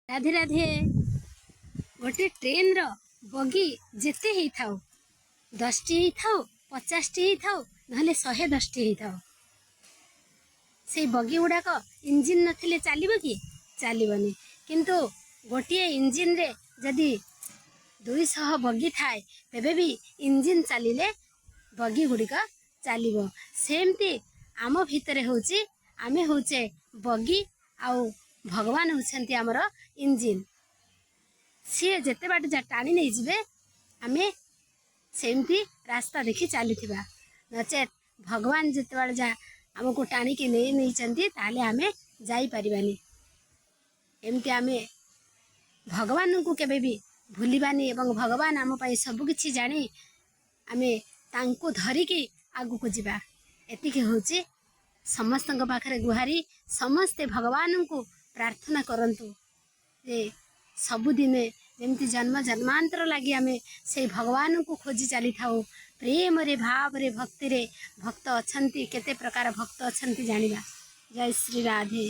राधे राधे। गोटे ट्रेन रो बगी जेते ही थाओ 10टी ही थाओ 50टी ही थाओ नहले 110टी ही थाओ से बगी गुड़ाक इंजिन नथिले चलिबो कि चलिबनी। किंतु गोटे इंजिन रे जदि 200 बगी थाए तेबे भी इंजिन चलिले बगी गुड़िक चलिबो। सेमती आम भितरे होची आमे होचे बगी आउ भगवान होछंती हमर इंजिन। सी जेते बाट जा टाणी नहीं जिबे आमे सेमती रास्ता देखी चलुथिबा नचेत भगवान जेते बार जा हमको टाणी के नहीं चंती ताले आमे जाई परिबानी। एमती आमे भगवान को केबे भी भूलिबानी एवं भगवान आम पाई सब किछि जानी आमे तांको धरी के आगु को जिबा। एतिके होची समस्त पाखरे गुहारी समस्ते भगवान को प्रार्थना करंतु जे सबुदिने जेमती जन्म जन्मांतर लगी आमे से भगवान को खोजी चली थाओ। प्रेम रे भाव रे भक्ति रे भक्त अछंती केते प्रकार भक्त अछंती जानिबा। जय श्री राधे।